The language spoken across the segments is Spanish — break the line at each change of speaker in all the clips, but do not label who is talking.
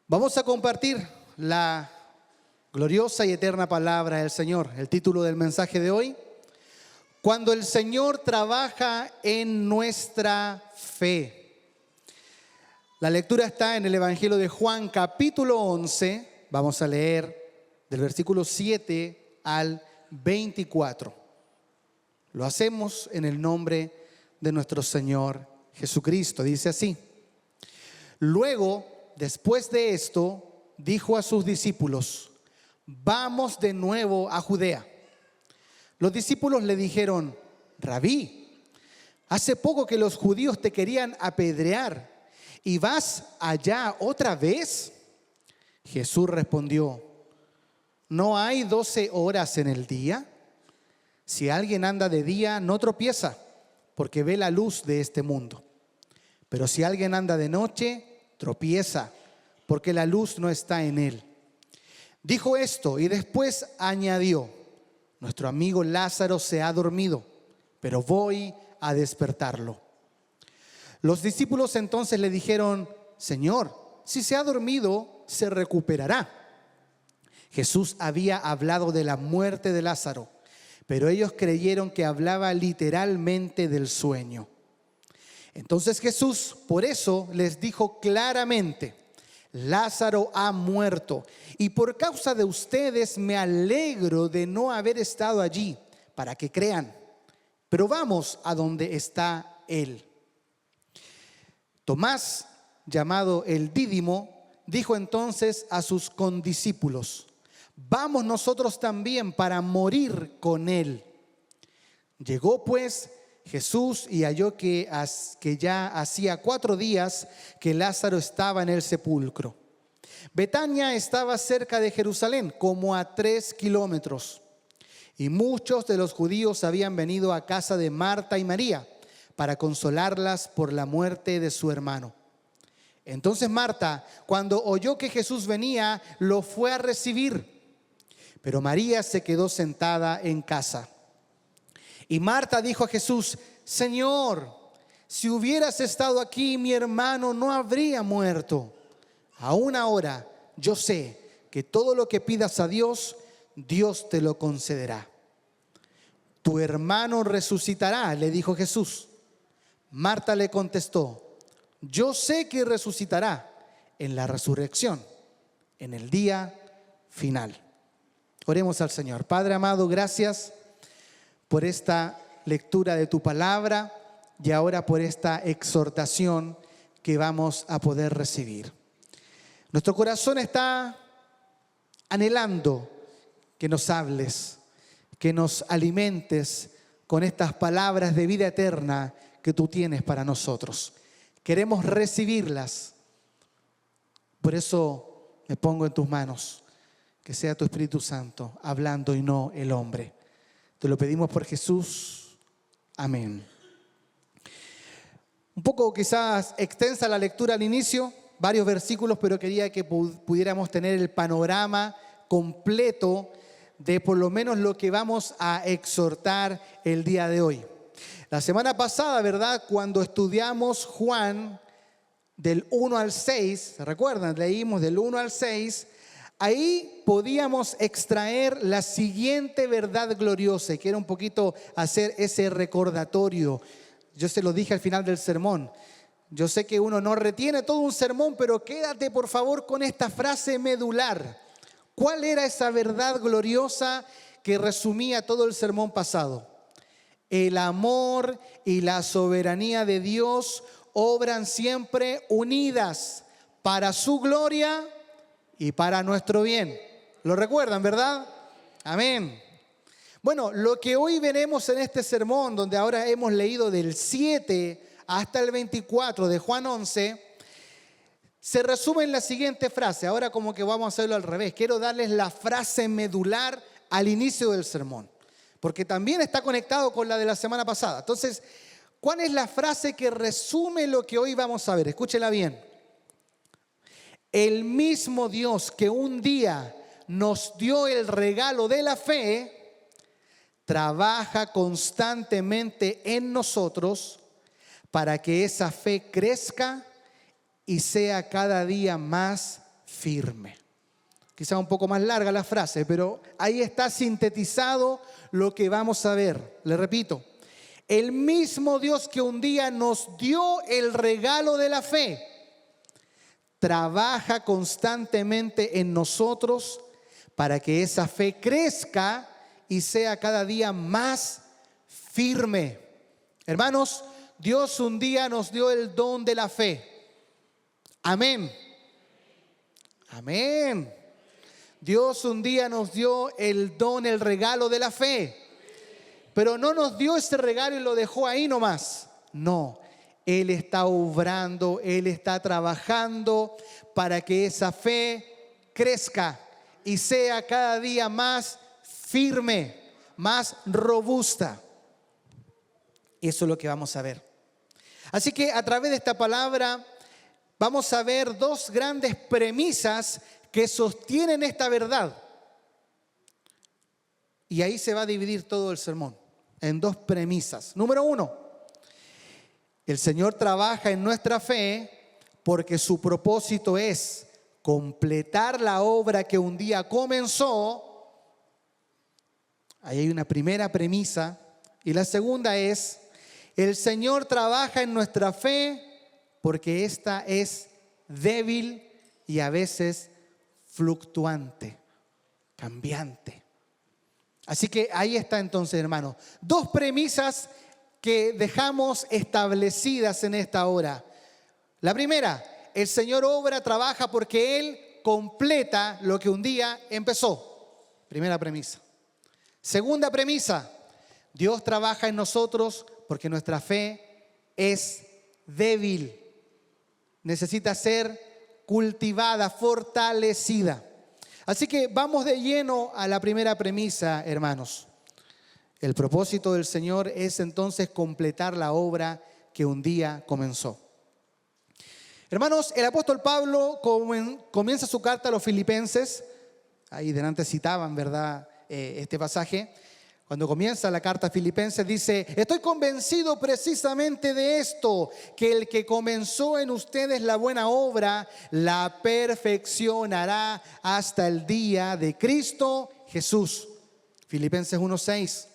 Vamos a compartir la gloriosa y eterna palabra del Señor. El título del mensaje de hoy: cuando el Señor trabaja en nuestra fe. La lectura está en el Evangelio de Juan, capítulo 11. Vamos a leer del versículo 7 al 24. Lo hacemos en el nombre de nuestro Señor Jesucristo. Dice así: luego, después de esto, dijo a sus discípulos: vamos de nuevo a Judea. Los discípulos le dijeron: Rabí, hace poco que los judíos te querían apedrear, ¿y vas allá otra vez? Jesús respondió: ¿no hay 12 horas en el día? Si alguien anda de día, no tropieza, porque ve la luz de este mundo. Pero si alguien anda de noche, tropieza, porque la luz no está en él. Dijo esto y después añadió: nuestro amigo Lázaro se ha dormido, pero voy a despertarlo. Los discípulos entonces le dijeron: Señor, si se ha dormido, se recuperará. Jesús había hablado de la muerte de Lázaro, pero ellos creyeron que hablaba literalmente del sueño. Entonces Jesús por eso les dijo claramente: Lázaro ha muerto, y por causa de ustedes me alegro de no haber estado allí para que crean. Pero vamos a donde está él. Tomás, llamado el Dídimo, dijo entonces a sus condiscípulos: vamos nosotros también para morir con él. Llegó pues Jesús y halló que ya hacía 4 días que Lázaro estaba en el sepulcro. Betania estaba cerca de Jerusalén, como a 3 kilómetros. Y muchos de los judíos habían venido a casa de Marta y María para consolarlas por la muerte de su hermano. Entonces Marta, cuando oyó que Jesús venía, lo fue a recibir. Pero María se quedó sentada en casa. Y Marta dijo a Jesús: Señor, si hubieras estado aquí, mi hermano no habría muerto. Aún ahora yo sé que todo lo que pidas a Dios, Dios te lo concederá. Tu hermano resucitará, le dijo Jesús. Marta le contestó: yo sé que resucitará en la resurrección, en el día final. Oremos al Señor. Padre amado, gracias por esta lectura de tu palabra y ahora por esta exhortación que vamos a poder recibir. Nuestro corazón está anhelando que nos hables, que nos alimentes con estas palabras de vida eterna que tú tienes para nosotros. Queremos recibirlas. Por eso me pongo en tus manos. Que sea tu Espíritu Santo hablando y no el hombre. Te lo pedimos por Jesús. Amén. Un poco quizás extensa la lectura al inicio, varios versículos, pero quería que pudiéramos tener el panorama completo de por lo menos lo que vamos a exhortar el día de hoy. La semana pasada, ¿verdad? Cuando estudiamos Juan del 1 al 6, ¿se recuerdan? Leímos del 1 al 6. Ahí podíamos extraer la siguiente verdad gloriosa, y quiero un poquito hacer ese recordatorio. Yo se lo dije al final del sermón. Yo sé que uno no retiene todo un sermón, pero quédate por favor con esta frase medular. ¿Cuál era esa verdad gloriosa que resumía todo el sermón pasado? El amor y la soberanía de Dios obran siempre unidas para su gloria y para nuestro bien. ¿Lo recuerdan, verdad? Amén. Bueno, lo que hoy veremos en este sermón, donde ahora hemos leído del 7 hasta el 24 de Juan 11, se resume en la siguiente frase. Ahora como que vamos a hacerlo al revés. Quiero darles la frase medular al inicio del sermón, porque también está conectado con la de la semana pasada. Entonces, ¿cuál es la frase que resume lo que hoy vamos a ver? Escúchenla bien. El mismo Dios que un día nos dio el regalo de la fe, trabaja constantemente en nosotros para que esa fe crezca y sea cada día más firme. Quizá un poco más larga la frase, pero ahí está sintetizado lo que vamos a ver. Le repito, el mismo Dios que un día nos dio el regalo de la fe, trabaja constantemente en nosotros para que esa fe crezca y sea cada día más firme. Hermanos, Dios un día nos dio el don de la fe. Amén. Amén. Dios un día nos dio el don, el regalo de la fe. Pero no nos dio ese regalo y lo dejó ahí nomás. No, Él está obrando, Él está trabajando para que esa fe crezca y sea cada día más firme, más robusta. Eso es lo que vamos a ver. Así que a través de esta palabra vamos a ver dos grandes premisas que sostienen esta verdad. Y ahí se va a dividir todo el sermón en dos premisas. Número uno, el Señor trabaja en nuestra fe porque su propósito es completar la obra que un día comenzó. Ahí hay una primera premisa. Y la segunda es, el Señor trabaja en nuestra fe porque esta es débil y a veces fluctuante, cambiante. Así que ahí está entonces, hermanos, dos premisas que dejamos establecidas en esta hora. La primera, el Señor obra, trabaja porque Él completa lo que un día empezó. Primera premisa. Segunda premisa, Dios trabaja en nosotros porque nuestra fe es débil. Necesita ser cultivada, fortalecida. Así que vamos de lleno a la primera premisa, hermanos. El propósito del Señor es entonces completar la obra que un día comenzó. Hermanos, el apóstol Pablo comienza su carta a los filipenses. Ahí delante citaban, ¿verdad?, este pasaje. Cuando comienza la carta a Filipenses dice, estoy convencido precisamente de esto, que el que comenzó en ustedes la buena obra, la perfeccionará hasta el día de Cristo Jesús. Filipenses 1:6.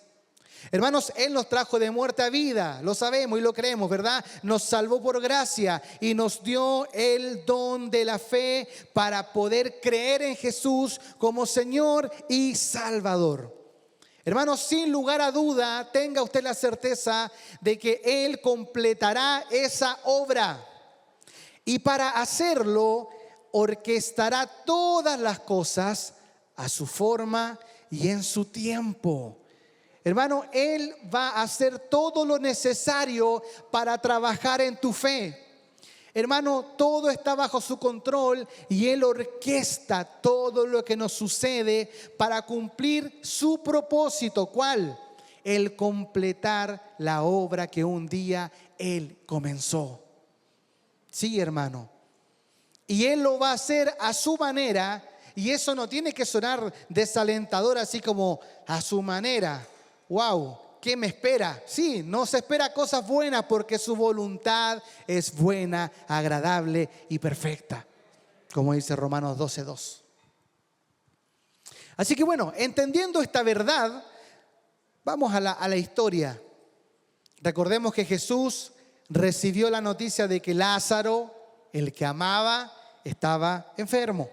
Hermanos, Él nos trajo de muerte a vida, lo sabemos y lo creemos, ¿verdad? Nos salvó por gracia y nos dio el don de la fe para poder creer en Jesús como Señor y Salvador. Hermanos, sin lugar a duda, tenga usted la certeza de que Él completará esa obra. Y para hacerlo, orquestará todas las cosas a su forma y en su tiempo. Hermano, Él va a hacer todo lo necesario para trabajar en tu fe. Hermano, todo está bajo su control y Él orquesta todo lo que nos sucede para cumplir su propósito. ¿Cuál? El completar la obra que un día Él comenzó. Sí, hermano. Y Él lo va a hacer a su manera, y eso no tiene que sonar desalentador, así como a su manera. ¡Wow! ¿Qué me espera? Sí, nos espera cosas buenas porque su voluntad es buena, agradable y perfecta, como dice Romanos 12:2. Así que bueno, entendiendo esta verdad, vamos a la historia. Recordemos que Jesús recibió la noticia de que Lázaro, el que amaba, estaba enfermo.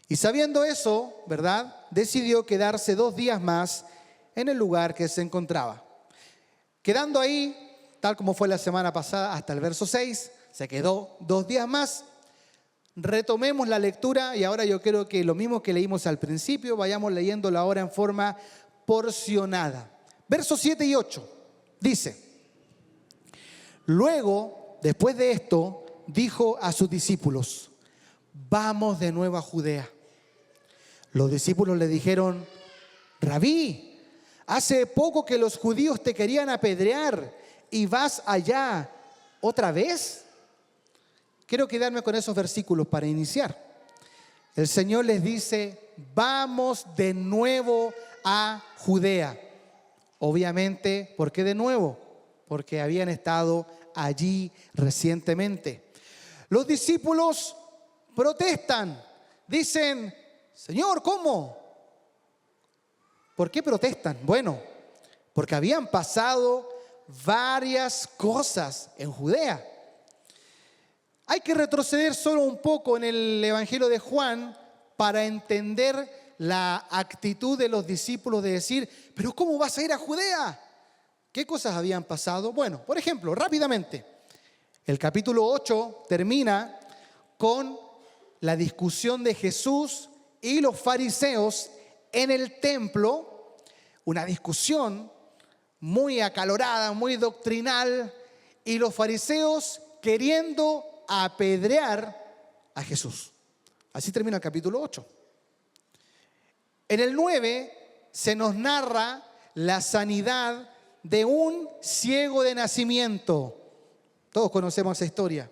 Y sabiendo eso, ¿verdad?, decidió quedarse 2 días más en el lugar que se encontraba. Quedando ahí, tal como fue la semana pasada, hasta el verso 6, se quedó 2 días más. Retomemos la lectura y ahora yo quiero que lo mismo que leímos al principio, vayamos leyéndolo ahora en forma porcionada. Versos 7 y 8, dice: Luego, después de esto, dijo a sus discípulos, vamos de nuevo a Judea. Los discípulos le dijeron, Rabí, hace poco que los judíos te querían apedrear y vas allá otra vez. Quiero quedarme con esos versículos para iniciar. El Señor les dice, vamos de nuevo a Judea. Obviamente, ¿por qué de nuevo? Porque habían estado allí recientemente. Los discípulos protestan. Dicen, Señor, ¿cómo? ¿Por qué protestan? Bueno, porque habían pasado varias cosas en Judea. Hay que retroceder solo un poco en el Evangelio de Juan para entender la actitud de los discípulos de decir, pero ¿cómo vas a ir a Judea? ¿Qué cosas habían pasado? Bueno, por ejemplo, rápidamente, el capítulo 8 termina con la discusión de Jesús y los fariseos en el templo, una discusión muy acalorada, muy doctrinal, y los fariseos queriendo apedrear a Jesús. Así termina el capítulo 8. En el 9 se nos narra la sanidad de un ciego de nacimiento. Todos conocemos esa historia.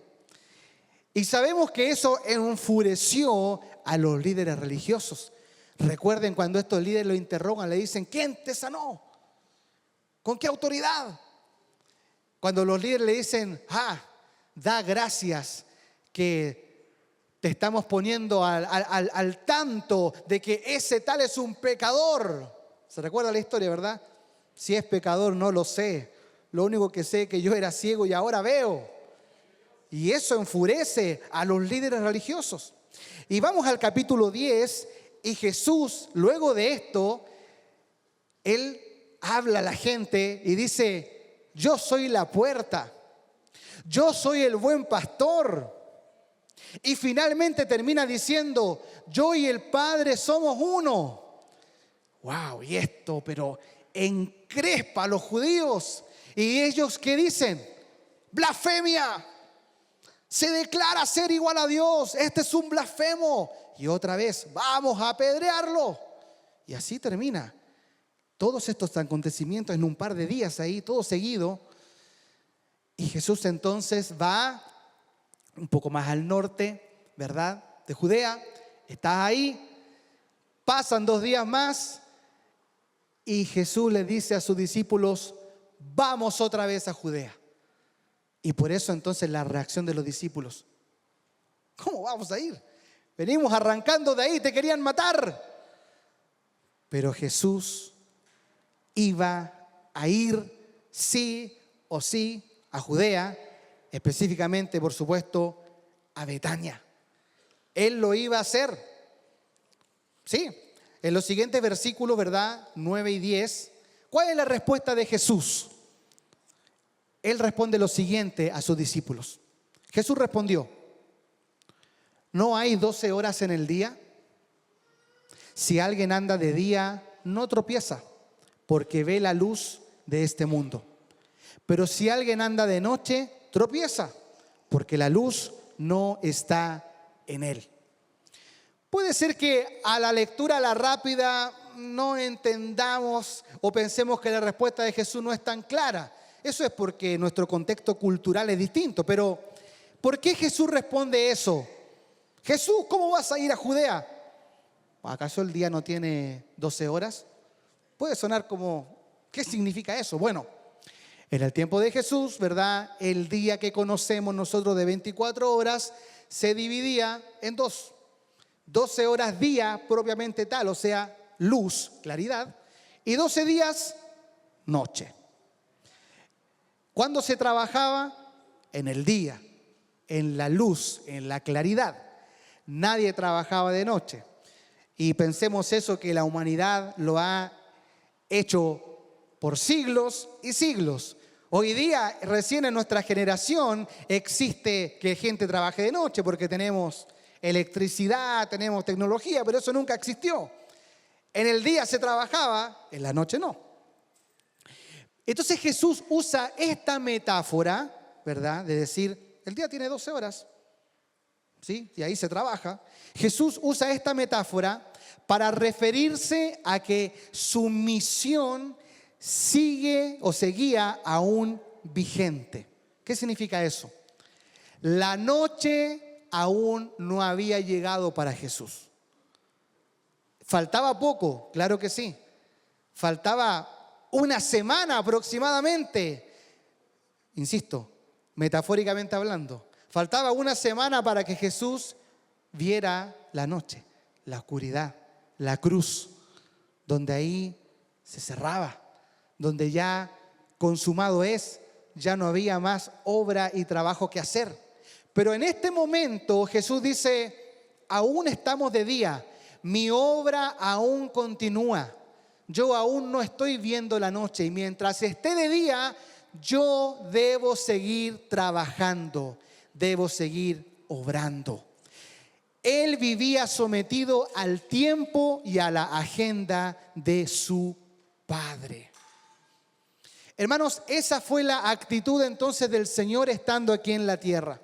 Y sabemos que eso enfureció a los líderes religiosos. Recuerden cuando estos líderes lo interrogan, le dicen, ¿quién te sanó? ¿Con qué autoridad? Cuando los líderes le dicen, da gracias que te estamos poniendo al tanto de que ese tal es un pecador. ¿Se recuerda la historia, verdad? Si es pecador no lo sé. Lo único que sé es que yo era ciego y ahora veo. Y eso enfurece a los líderes religiosos. Y vamos al capítulo 10 y Jesús, luego de esto, Él habla a la gente y dice, yo soy la puerta, yo soy el buen pastor. Y finalmente termina diciendo, yo y el Padre somos uno. Wow, y esto, pero encrespa a los judíos. Y ellos, ¿qué dicen? Blasfemia. Se declara ser igual a Dios. Este es un blasfemo. Y otra vez, vamos a apedrearlo. Y así termina. Todos estos acontecimientos en un par de días ahí, todo seguido. Y Jesús entonces va un poco más al norte, ¿verdad? De Judea. Está ahí. Pasan 2 días más. Y Jesús le dice a sus discípulos, vamos otra vez a Judea. Y por eso entonces la reacción de los discípulos. ¿Cómo vamos a ir? Venimos arrancando de ahí, te querían matar. Pero Jesús iba a ir sí o sí a Judea, específicamente, por supuesto, a Betania. Él lo iba a hacer. Sí, en los siguientes versículos, ¿verdad? 9 y 10. ¿Cuál es la respuesta de Jesús? Él responde lo siguiente a sus discípulos. Jesús respondió, ¿no hay 12 horas en el día? Si alguien anda de día, no tropieza, porque ve la luz de este mundo. Pero si alguien anda de noche, tropieza, porque la luz no está en él. Puede ser que a la lectura, a la rápida, no entendamos o pensemos que la respuesta de Jesús no es tan clara. Eso es porque nuestro contexto cultural es distinto. Pero, ¿por qué Jesús responde eso? Jesús, ¿cómo vas a ir a Judea? ¿Acaso el día no tiene 12 horas? Puede sonar como, ¿qué significa eso? Bueno, en el tiempo de Jesús, ¿verdad? El día que conocemos nosotros de 24 horas se dividía en 2. 12 horas día propiamente tal, o sea, luz, claridad, y 12 días, noche. ¿Cuándo se trabajaba? En el día, en la luz, en la claridad. Nadie trabajaba de noche. Y pensemos eso, que la humanidad lo ha hecho por siglos y siglos. Hoy día, recién en nuestra generación, existe que gente trabaje de noche porque tenemos electricidad, tenemos tecnología, pero eso nunca existió. En el día se trabajaba, en la noche no. Entonces Jesús usa esta metáfora, ¿verdad? De decir, el día tiene 12 horas, ¿sí? Y ahí se trabaja. Jesús usa esta metáfora para referirse a que su misión sigue o seguía aún vigente. ¿Qué significa eso? La noche aún no había llegado para Jesús. Faltaba poco, claro que sí. Faltaba una semana aproximadamente. Insisto, metafóricamente hablando. Faltaba una semana para que Jesús viera la noche, la oscuridad, la cruz, donde ahí se cerraba, donde ya consumado es, ya no había más obra y trabajo que hacer. Pero en este momento Jesús dice, aún estamos de día, mi obra aún continúa, yo aún no estoy viendo la noche y mientras esté de día, yo debo seguir trabajando, debo seguir obrando. Él vivía sometido al tiempo y a la agenda de su Padre. Hermanos, esa fue la actitud entonces del Señor estando aquí en la tierra.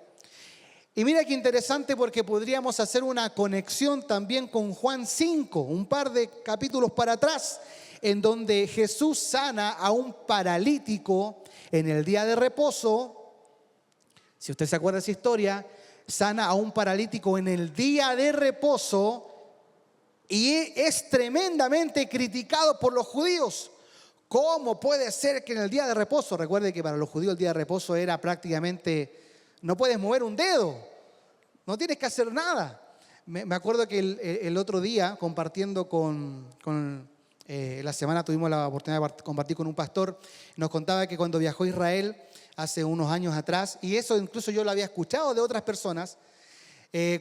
Y mira qué interesante porque podríamos hacer una conexión también con Juan 5, un par de capítulos para atrás, en donde Jesús sana a un paralítico en el día de reposo. Si usted se acuerda de esa historia, sana a un paralítico en el día de reposo y es tremendamente criticado por los judíos. ¿Cómo puede ser que en el día de reposo? Recuerde que para los judíos el día de reposo era prácticamente, no puedes mover un dedo, no tienes que hacer nada. Me acuerdo que el otro día, compartiendo la semana tuvimos la oportunidad de compartir con un pastor, nos contaba que cuando viajó a Israel hace unos años atrás, y eso incluso yo lo había escuchado de otras personas,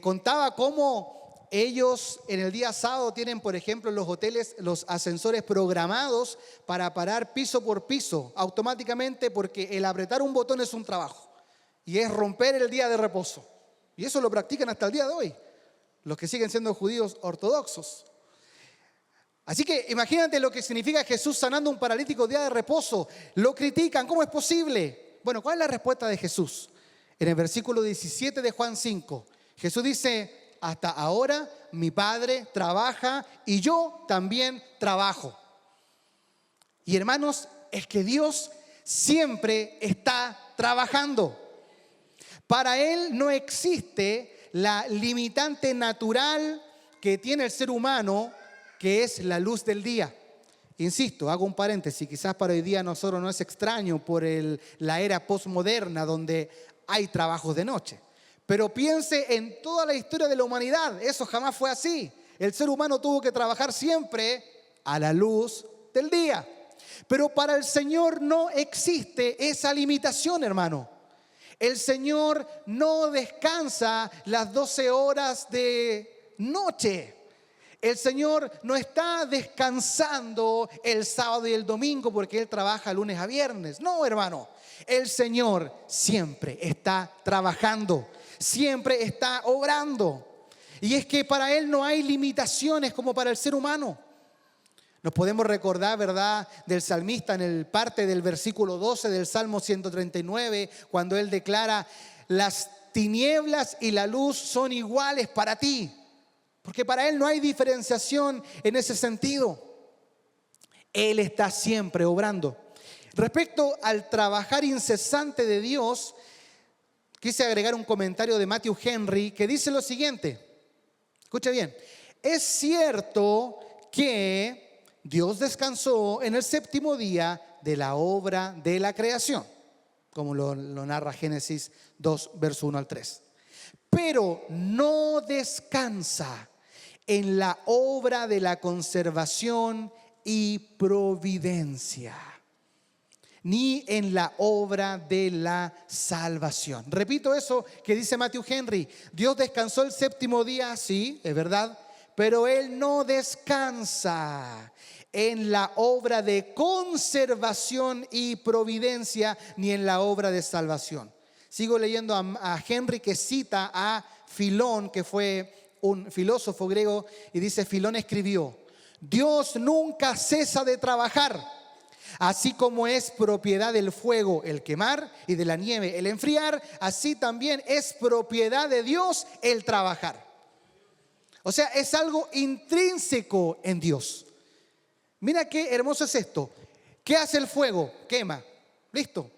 contaba cómo ellos en el día sábado tienen, por ejemplo, en los hoteles los ascensores programados para parar piso por piso automáticamente, porque el apretar un botón es un trabajo y es romper el día de reposo. Y eso lo practican hasta el día de hoy, los que siguen siendo judíos ortodoxos. Así que imagínate lo que significa Jesús sanando a un paralítico día de reposo. Lo critican, ¿cómo es posible? Bueno, ¿cuál es la respuesta de Jesús? En el versículo 17 de Juan 5, Jesús dice, hasta ahora mi Padre trabaja y yo también trabajo. Y hermanos, es que Dios siempre está trabajando. Para Él no existe la limitante natural que tiene el ser humano, que es la luz del día. Insisto, hago un paréntesis, quizás para hoy día nosotros no es extraño por la era postmoderna donde hay trabajos de noche. Pero piense en toda la historia de la humanidad, eso jamás fue así. El ser humano tuvo que trabajar siempre a la luz del día. Pero para el Señor no existe esa limitación, hermano. El Señor no descansa las 12 horas de noche. El Señor no está descansando el sábado y el domingo porque Él trabaja lunes a viernes. No, hermano. El Señor siempre está trabajando, siempre está obrando. Y es que para Él no hay limitaciones como para el ser humano. Nos podemos recordar, ¿verdad?, del salmista en el parte del versículo 12 del Salmo 139, cuando él declara, las tinieblas y la luz son iguales para ti. Porque para Él no hay diferenciación en ese sentido. Él está siempre obrando. Respecto al trabajar incesante de Dios, quise agregar un comentario de Matthew Henry que dice lo siguiente. Escuche bien. Es cierto que Dios descansó en el séptimo día de la obra de la creación, como lo narra Génesis 2, verso 1 al 3. Pero no descansa en la obra de la conservación y providencia, ni en la obra de la salvación. Repito eso que dice Matthew Henry. Dios descansó el séptimo día, sí, es verdad, pero Él no descansa en la obra de conservación y providencia, ni en la obra de salvación. Sigo leyendo a Henry, que cita a Filón, que fue un filósofo griego, y dice, Filón escribió, Dios nunca cesa de trabajar, así como es propiedad del fuego el quemar y de la nieve el enfriar, así también es propiedad de Dios el trabajar. O sea, es algo intrínseco en Dios. Mira qué hermoso es esto. ¿Qué hace el fuego? Quema. Listo.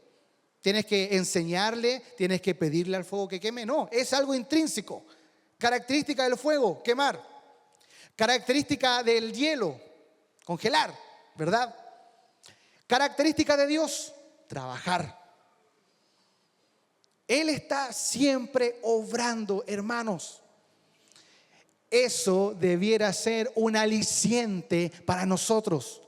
Tienes que enseñarle, tienes que pedirle al fuego que queme. No, es algo intrínseco. Característica del fuego, quemar. Característica del hielo, congelar, ¿verdad? Característica de Dios, trabajar. Él está siempre obrando, hermanos. Eso debiera ser un aliciente para nosotros.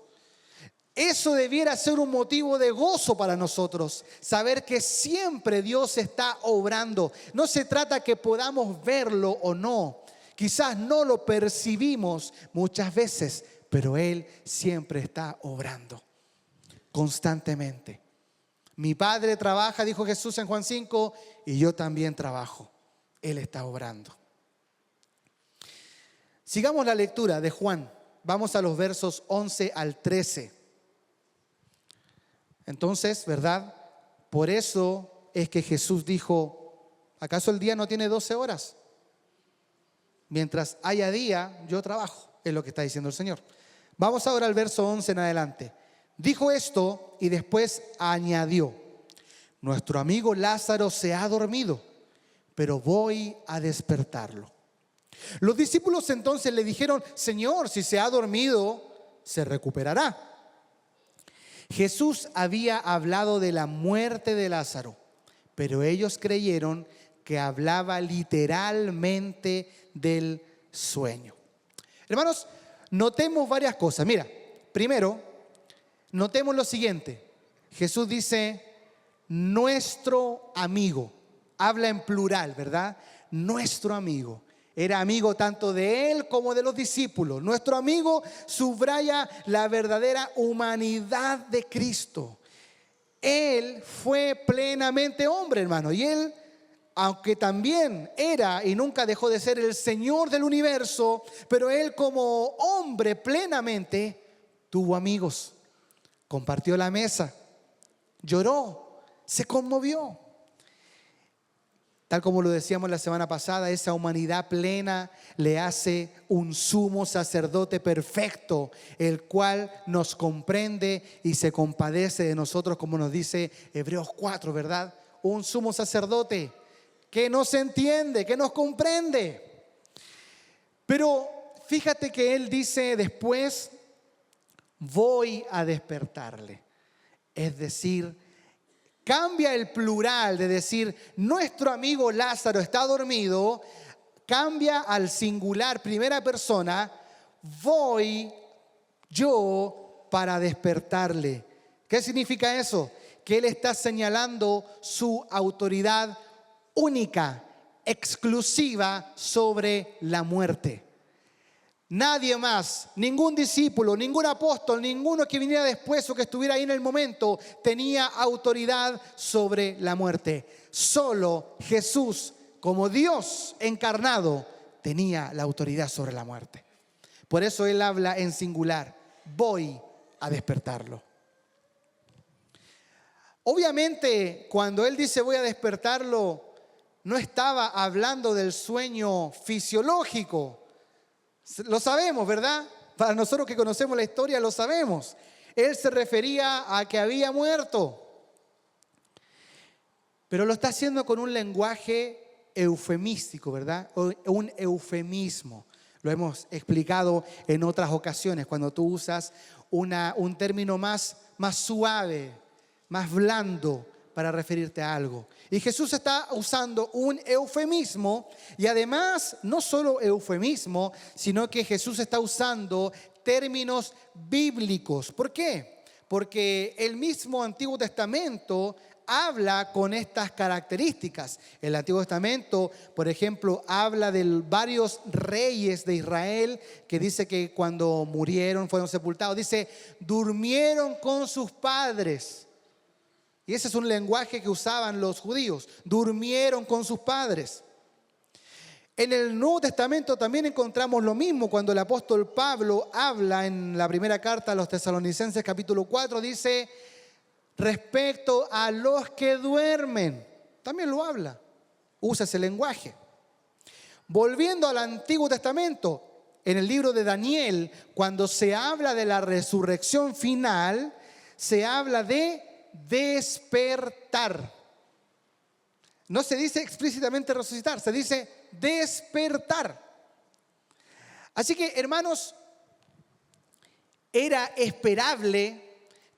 Eso debiera ser un motivo de gozo para nosotros, saber que siempre Dios está obrando. No se trata que podamos verlo o no. Quizás no lo percibimos muchas veces, pero Él siempre está obrando constantemente. Mi Padre trabaja, dijo Jesús en Juan 5, y yo también trabajo. Él está obrando. Sigamos la lectura de Juan. Vamos a los versos 11 al 13. Entonces, ¿verdad? Por eso es que Jesús dijo, ¿acaso el día no tiene 12 horas? Mientras haya día, yo trabajo, es lo que está diciendo el Señor. Vamos ahora al verso 11 en adelante. Dijo esto y después añadió, nuestro amigo Lázaro se ha dormido, pero voy a despertarlo. Los discípulos entonces le dijeron, Señor, si se ha dormido, se recuperará. Jesús había hablado de la muerte de Lázaro, pero ellos creyeron que hablaba literalmente del sueño. Hermanos, notemos varias cosas. Mira, primero, notemos lo siguiente. Jesús dice, nuestro amigo. Habla en plural, ¿verdad? Nuestro amigo. Era amigo tanto de él como de los discípulos. Nuestro amigo subraya la verdadera humanidad de Cristo. Él fue plenamente hombre, hermano. Y él, aunque también era y nunca dejó de ser el Señor del universo, pero él como hombre plenamente tuvo amigos. Compartió la mesa, lloró, se conmovió. Tal como lo decíamos la semana pasada, esa humanidad plena le hace un sumo sacerdote perfecto, el cual nos comprende y se compadece de nosotros, como nos dice Hebreos 4, ¿verdad? Un sumo sacerdote que nos entiende, que nos comprende. Pero fíjate que él dice después, voy a despertarle. Es decir, cambia el plural de decir, nuestro amigo Lázaro está dormido, cambia al singular, primera persona, voy yo para despertarle. ¿Qué significa eso? Que él está señalando su autoridad única, exclusiva sobre la muerte. Nadie más, ningún discípulo, ningún apóstol, ninguno que viniera después o que estuviera ahí en el momento tenía autoridad sobre la muerte. Solo Jesús, como Dios encarnado, tenía la autoridad sobre la muerte. Por eso él habla en singular, voy a despertarlo. Obviamente, cuando él dice voy a despertarlo, no estaba hablando del sueño fisiológico. Lo sabemos, ¿verdad? Para nosotros que conocemos la historia lo sabemos. Él se refería a que había muerto. Pero lo está haciendo con un lenguaje eufemístico, ¿verdad? Un eufemismo. Lo hemos explicado en otras ocasiones, cuando tú usas un término más suave, más blando para referirte a algo. Y Jesús está usando un eufemismo, y además no solo eufemismo, sino que Jesús está usando términos bíblicos. ¿Por qué? Porque el mismo Antiguo Testamento habla con estas características. El Antiguo Testamento, por ejemplo, habla de varios reyes de Israel que dice que cuando murieron, fueron sepultados, dice, durmieron con sus padres. Y ese es un lenguaje que usaban los judíos. Durmieron con sus padres. En el Nuevo Testamento también encontramos lo mismo. Cuando el apóstol Pablo habla en la primera carta a los Tesalonicenses capítulo 4, dice, respecto a los que duermen. También lo habla. Usa ese lenguaje. Volviendo al Antiguo Testamento, en el libro de Daniel, cuando se habla de la resurrección final, se habla de despertar. No se dice explícitamente resucitar, se dice despertar. Así que, hermanos, era esperable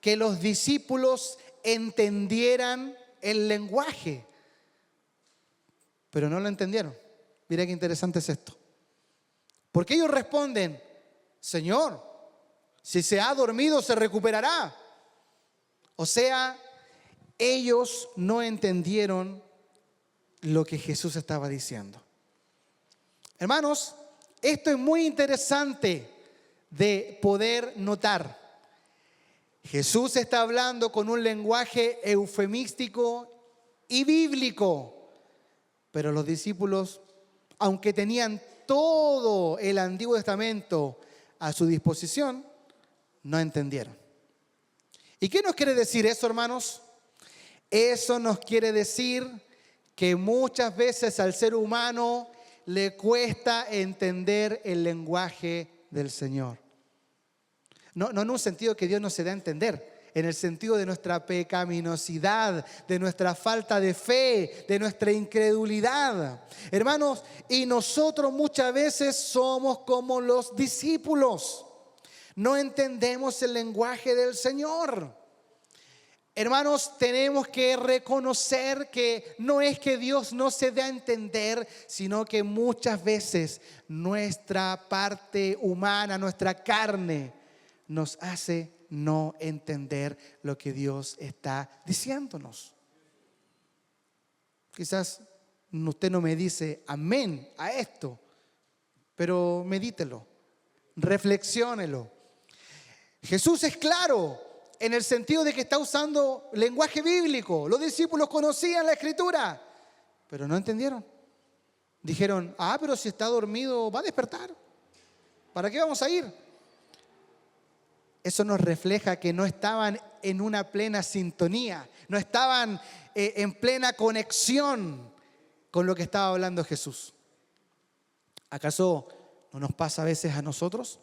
que los discípulos entendieran el lenguaje, pero no lo entendieron. Mira qué interesante es esto. Porque ellos responden: Señor, si se ha dormido, se recuperará. O sea, ellos no entendieron lo que Jesús estaba diciendo. Hermanos, esto es muy interesante de poder notar. Jesús está hablando con un lenguaje eufemístico y bíblico, pero los discípulos, aunque tenían todo el Antiguo Testamento a su disposición, no entendieron. ¿Y qué nos quiere decir eso, hermanos? Eso nos quiere decir que muchas veces al ser humano le cuesta entender el lenguaje del Señor. No en un sentido que Dios no se dé a entender, en el sentido de nuestra pecaminosidad, de nuestra falta de fe, de nuestra incredulidad. Hermanos, y nosotros muchas veces somos como los discípulos. No entendemos el lenguaje del Señor. Hermanos, tenemos que reconocer que no es que Dios no se dé a entender, sino que muchas veces nuestra parte humana, nuestra carne, nos hace no entender lo que Dios está diciéndonos. Quizás usted no me dice amén a esto, pero medítelo, reflexiónelo. Jesús es claro en el sentido de que está usando lenguaje bíblico. Los discípulos conocían la Escritura, pero no entendieron. Dijeron: pero si está dormido va a despertar. ¿Para qué vamos a ir? Eso nos refleja que no estaban en una plena sintonía, no estaban en plena conexión con lo que estaba hablando Jesús. ¿Acaso no nos pasa a veces a nosotros?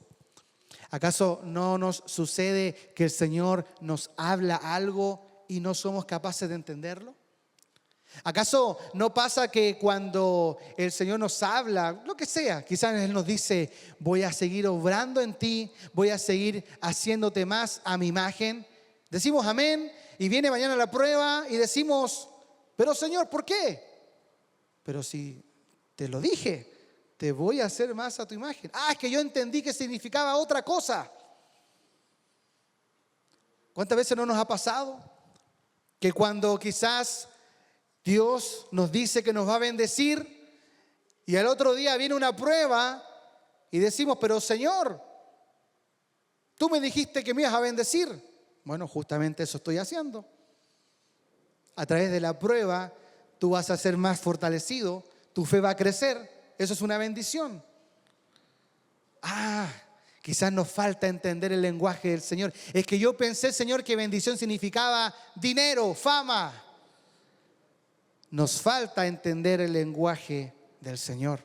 ¿Acaso no nos sucede que el Señor nos habla algo y no somos capaces de entenderlo? ¿Acaso no pasa que cuando el Señor nos habla, lo que sea, quizás Él nos dice: voy a seguir obrando en ti, voy a seguir haciéndote más a mi imagen? Decimos amén y viene mañana la prueba y decimos: pero Señor, ¿por qué? Pero si te lo dije, te voy a hacer más a tu imagen. Es que yo entendí que significaba otra cosa. ¿Cuántas veces no nos ha pasado que cuando quizás Dios nos dice que nos va a bendecir y al otro día viene una prueba y decimos: pero Señor, tú me dijiste que me ibas a bendecir? Bueno, justamente eso estoy haciendo. A través de la prueba tú vas a ser más fortalecido, tu fe va a crecer. Eso es una bendición. Quizás nos falta entender el lenguaje del Señor. Es que yo pensé, Señor, que bendición significaba dinero, fama. Nos falta entender el lenguaje del Señor.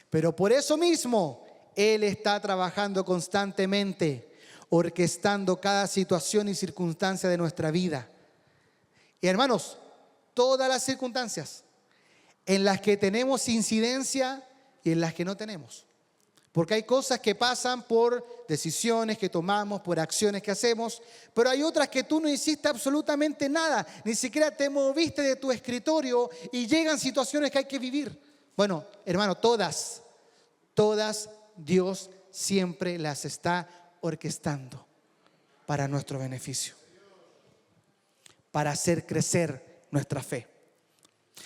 Pero por eso mismo Él está trabajando constantemente, orquestando cada situación y circunstancia de nuestra vida. Y hermanos, todas las circunstancias en las que tenemos incidencia y en las que no tenemos. Porque hay cosas que pasan por decisiones que tomamos, por acciones que hacemos, pero hay otras que tú no hiciste absolutamente nada, ni siquiera te moviste de tu escritorio y llegan situaciones que hay que vivir. Bueno, hermano, todas Dios siempre las está orquestando para nuestro beneficio, para hacer crecer nuestra fe.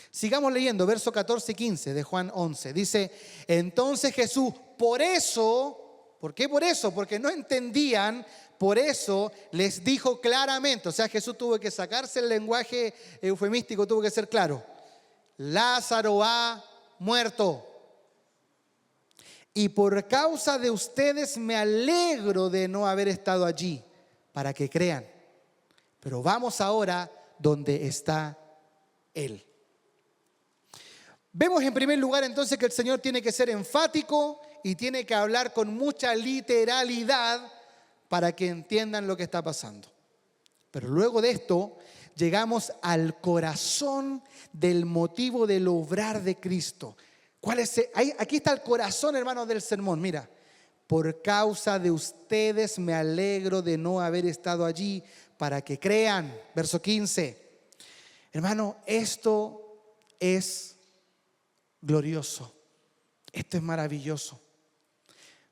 Sigamos leyendo, verso 14 y 15 de Juan 11. Dice: entonces Jesús, por eso, ¿por qué por eso? Porque no entendían, por eso les dijo claramente. O sea, Jesús tuvo que sacarse el lenguaje eufemístico, tuvo que ser claro. Lázaro ha muerto. Y por causa de ustedes me alegro de no haber estado allí, para que crean. Pero vamos ahora donde está Él. Vemos en primer lugar entonces que el Señor tiene que ser enfático y tiene que hablar con mucha literalidad para que entiendan lo que está pasando. Pero luego de esto llegamos al corazón del motivo del obrar de Cristo. ¿Cuál es? Aquí está el corazón, hermanos, del sermón. Mira: por causa de ustedes me alegro de no haber estado allí, para que crean. Verso 15. Hermano, esto es glorioso. Esto es maravilloso.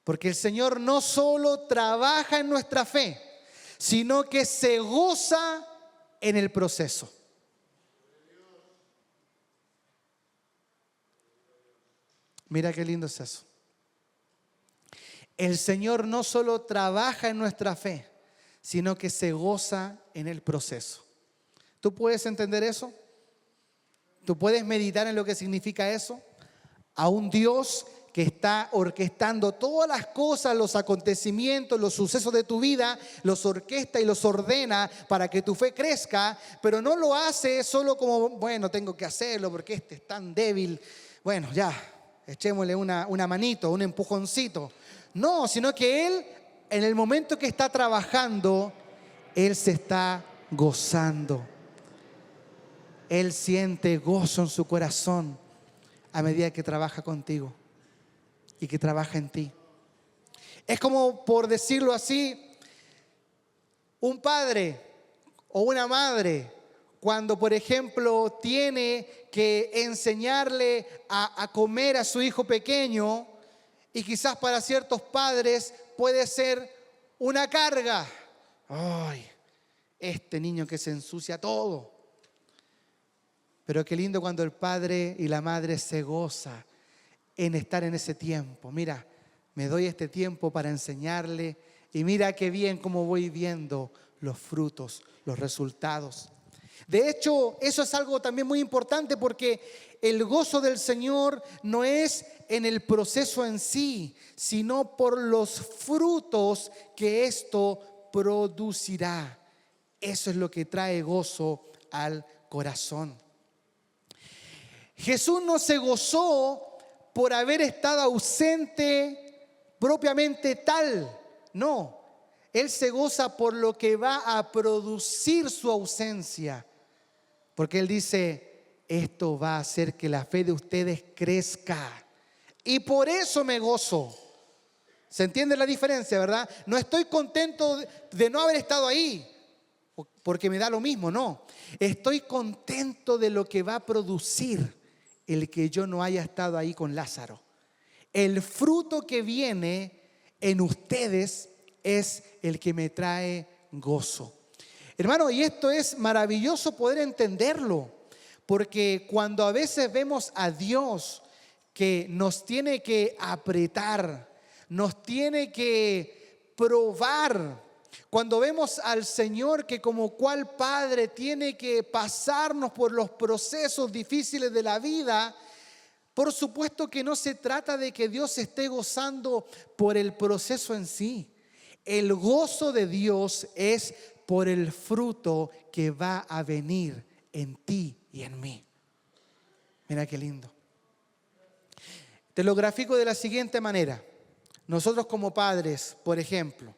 Porque el Señor no solo trabaja en nuestra fe, sino que se goza en el proceso. Mira qué lindo es eso. El Señor no solo trabaja en nuestra fe, sino que se goza en el proceso. ¿Tú puedes entender eso? ¿Tú puedes meditar en lo que significa eso? A un Dios que está orquestando todas las cosas, los acontecimientos, los sucesos de tu vida, los orquesta y los ordena para que tu fe crezca, pero no lo hace solo como, bueno, tengo que hacerlo porque este es tan débil. Bueno, ya, echémosle una manito, un empujoncito. No, sino que Él, en el momento que está trabajando, Él se está gozando. Él siente gozo en su corazón a medida que trabaja contigo y que trabaja en ti. Es como, por decirlo así, un padre o una madre cuando, por ejemplo, tiene que enseñarle a comer a su hijo pequeño, y quizás para ciertos padres puede ser una carga. ¡Ay! Este niño que se ensucia todo. Pero qué lindo cuando el padre y la madre se goza en estar en ese tiempo. Mira, me doy este tiempo para enseñarle y mira qué bien cómo voy viendo los frutos, los resultados. De hecho, eso es algo también muy importante porque el gozo del Señor no es en el proceso en sí, sino por los frutos que esto producirá. Eso es lo que trae gozo al corazón. Jesús no se gozó por haber estado ausente propiamente tal, no. Él se goza por lo que va a producir su ausencia. Porque Él dice, esto va a hacer que la fe de ustedes crezca. Y por eso me gozo. ¿Se entiende la diferencia, verdad? No estoy contento de no haber estado ahí, porque me da lo mismo, no. Estoy contento de lo que va a producir el que yo no haya estado ahí con Lázaro. El fruto que viene en ustedes es el que me trae gozo. Hermano, y esto es maravilloso poder entenderlo, porque cuando a veces vemos a Dios que nos tiene que apretar, nos tiene que probar, cuando vemos al Señor que como cual Padre tiene que pasarnos por los procesos difíciles de la vida, por supuesto que no se trata de que Dios se esté gozando por el proceso en sí. El gozo de Dios es por el fruto que va a venir en ti y en mí. Mira qué lindo. Te lo grafico de la siguiente manera. Nosotros como padres, por ejemplo,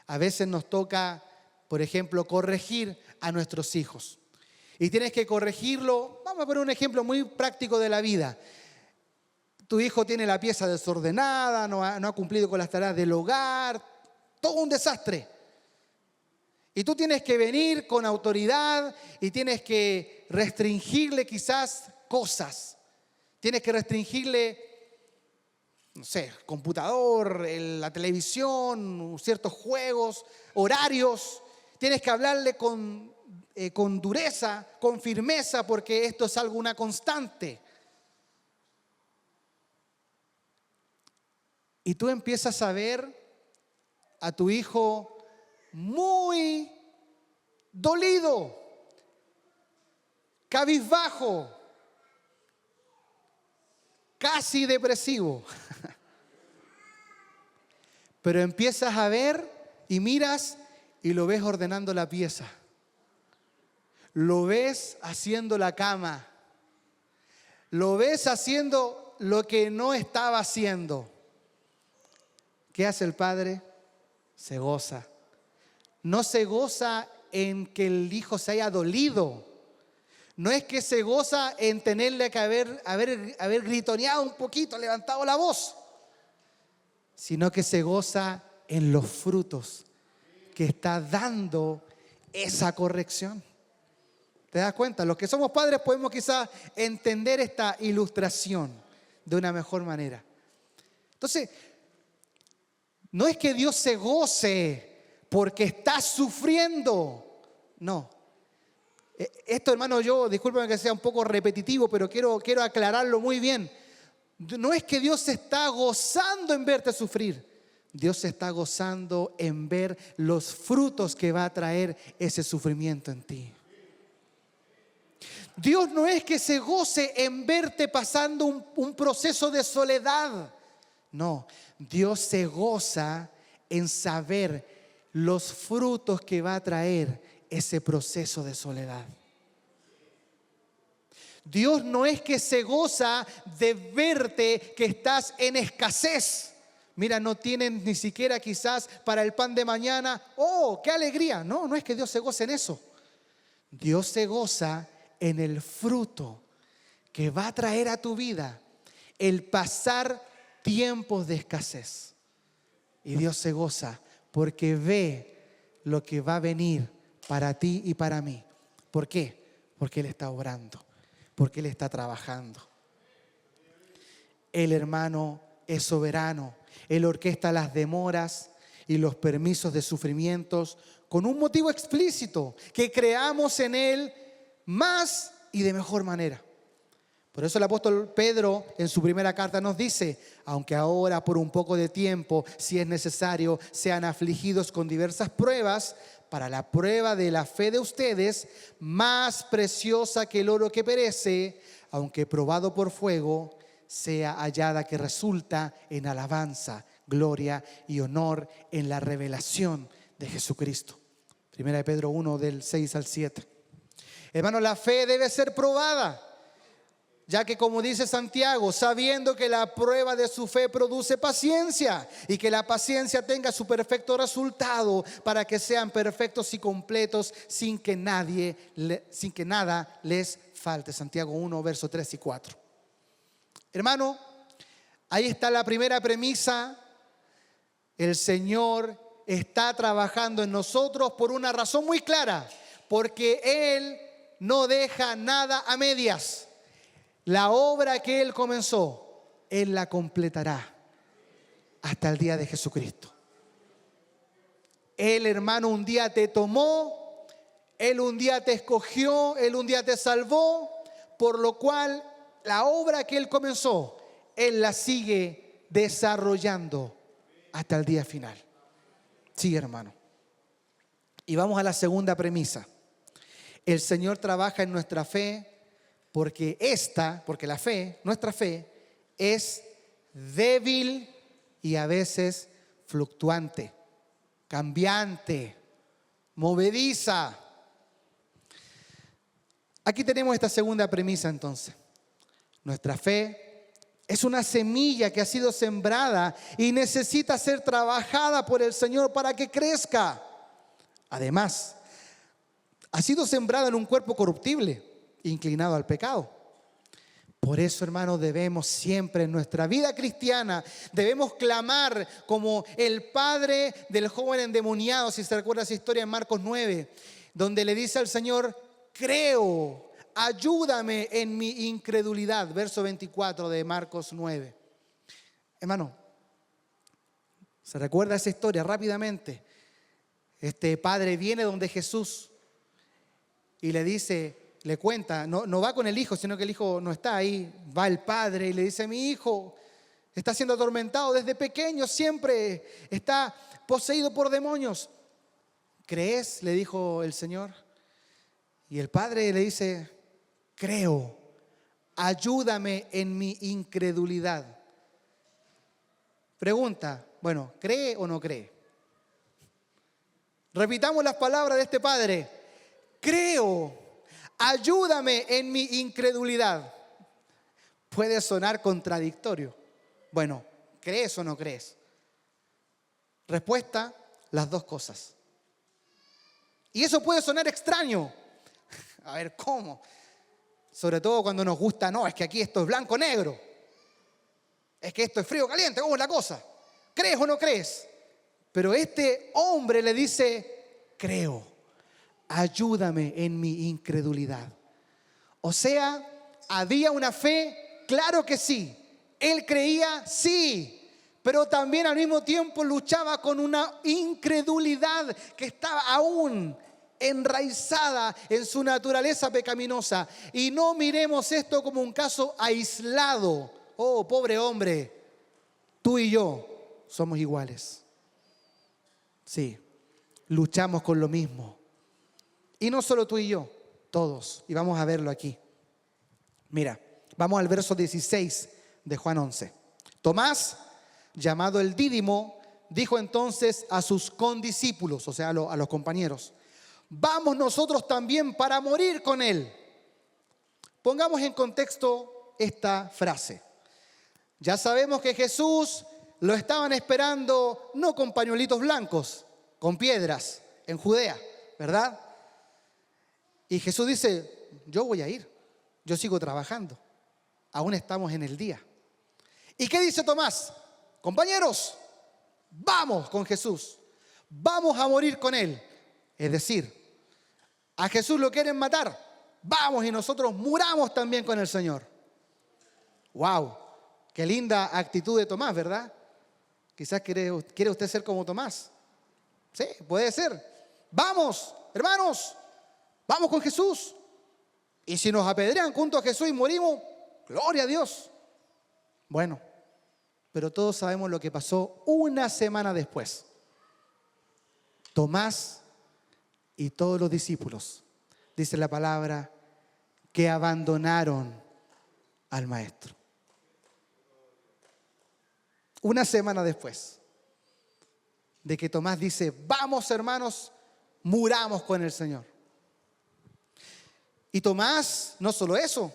a veces nos toca, por ejemplo, corregir a nuestros hijos. Y tienes que corregirlo. Vamos a poner un ejemplo muy práctico de la vida. Tu hijo tiene la pieza desordenada, no ha cumplido con las tareas del hogar, todo un desastre. Y tú tienes que venir con autoridad y tienes que restringirle quizás cosas. Tienes que restringirle, no sé, computador, la televisión, ciertos juegos, horarios. Tienes que hablarle con dureza, con firmeza, porque esto es algo, una constante. Y tú empiezas a ver a tu hijo muy dolido, cabizbajo, casi depresivo. Pero empiezas a ver y miras y lo ves ordenando la pieza. Lo ves haciendo la cama. Lo ves haciendo lo que no estaba haciendo. ¿Qué hace el padre? Se goza. No se goza en que el hijo se haya dolido. No es que se goza en tenerle que haber gritoneado un poquito, levantado la voz, sino que se goza en los frutos que está dando esa corrección. ¿Te das cuenta? Los que somos padres podemos quizás entender esta ilustración de una mejor manera. Entonces, No es que Dios se goce porque estás sufriendo. No. Esto, hermano, discúlpeme que sea un poco repetitivo, pero quiero aclararlo muy bien. No es que Dios se está gozando en verte sufrir. Dios se está gozando en ver los frutos que va a traer ese sufrimiento en ti. Dios no es que se goce en verte pasando un proceso de soledad. No, Dios se goza en saber los frutos que va a traer ese proceso de soledad. Dios no es que se goza de verte que estás en escasez. Mira, no tienen ni siquiera quizás para el pan de mañana. ¡Oh, qué alegría! No, no es que Dios se goce en eso. Dios se goza en el fruto que va a traer a tu vida el pasar tiempos de escasez. Y Dios se goza porque ve lo que va a venir para ti y para mí. ¿Por qué? Porque Él está obrando, porque Él está trabajando. El hermano es soberano. Él orquesta las demoras y los permisos de sufrimientos con un motivo explícito, que creamos en Él más y de mejor manera. Por eso el apóstol Pedro en su primera carta nos dice: aunque ahora por un poco de tiempo, si es necesario, sean afligidos con diversas pruebas, para la prueba de la fe de ustedes, más preciosa que el oro que perece, aunque probado por fuego, sea hallada que resulta en alabanza, gloria y honor en la revelación de Jesucristo. Primera de Pedro 1, del 6 al 7. Hermano, la fe debe ser probada, ya que, como dice Santiago, sabiendo que la prueba de su fe produce paciencia, y que la paciencia tenga su perfecto resultado, para que sean perfectos y completos sin que nada les falte. Santiago 1, versos 3 y 4. Hermano, ahí está la primera premisa. El Señor está trabajando en nosotros por una razón muy clara, porque Él no deja nada a medias. La obra que Él comenzó, Él la completará hasta el día de Jesucristo. Él, hermano, un día te tomó, Él un día te escogió, Él un día te salvó, por lo cual la obra que Él comenzó, Él la sigue desarrollando hasta el día final. Sí, hermano. Y vamos a la segunda premisa. El Señor trabaja en nuestra fe porque la fe, nuestra fe, es débil y a veces fluctuante, cambiante, movediza. Aquí tenemos esta segunda premisa entonces. Nuestra fe es una semilla que ha sido sembrada y necesita ser trabajada por el Señor para que crezca. Además, ha sido sembrada en un cuerpo corruptible, inclinado al pecado. Por eso, hermanos, debemos siempre en nuestra vida cristiana, debemos clamar como el padre del joven endemoniado, si se recuerda esa historia en Marcos 9, donde le dice al Señor: creo, ayúdame en mi incredulidad. Verso 24 de Marcos 9. Hermano, ¿se recuerda esa historia rápidamente? Este padre viene donde Jesús y le dice, le cuenta, no va con el hijo, sino que el hijo no está ahí. Va el padre y le dice: mi hijo está siendo atormentado desde pequeño, siempre está poseído por demonios. ¿Crees?, le dijo el Señor. Y el padre le dice: creo, ayúdame en mi incredulidad. Pregunta, bueno, ¿cree o no cree? Repitamos las palabras de este padre: creo, ayúdame en mi incredulidad. Puede sonar contradictorio. Bueno, ¿crees o no crees? Respuesta: las dos cosas. Y eso puede sonar extraño. A ver, ¿cómo? Sobre todo cuando nos gusta, no, es que aquí esto es blanco o negro. Es que esto es frío o caliente, ¿cómo es la cosa? ¿Crees o no crees? Pero este hombre le dice: creo, ayúdame en mi incredulidad. O sea, había una fe, claro que sí. Él creía, sí, pero también al mismo tiempo luchaba con una incredulidad que estaba aún enraizada en su naturaleza pecaminosa. Y no miremos esto como un caso aislado. Oh, pobre hombre, tú y yo somos iguales. Sí, luchamos con lo mismo. Y no solo tú y yo, todos. Y vamos a verlo aquí. Mira, vamos al verso 16 de Juan 11. Tomás, llamado el Dídimo, dijo entonces a sus condiscípulos, o sea, a los compañeros: vamos nosotros también para morir con él. Pongamos en contexto esta frase. Ya sabemos que Jesús lo estaban esperando no con pañuelitos blancos, con piedras, en Judea, ¿verdad? Y Jesús dice: yo voy a ir, yo sigo trabajando, aún estamos en el día. ¿Y qué dice Tomás? Compañeros, vamos con Jesús, vamos a morir con él. Es decir, a Jesús lo quieren matar, vamos y nosotros muramos también con el Señor. ¡Wow! Qué linda actitud de Tomás, ¿verdad? Quizás quiere usted ser como Tomás. Sí, puede ser. Vamos, hermanos, vamos con Jesús. Y si nos apedrean junto a Jesús y morimos, gloria a Dios. Bueno, pero todos sabemos lo que pasó una semana después. Tomás y todos los discípulos, dice la palabra, que abandonaron al Maestro. Una semana después de que Tomás dice: vamos, hermanos, muramos con el Señor. Y Tomás, no solo eso,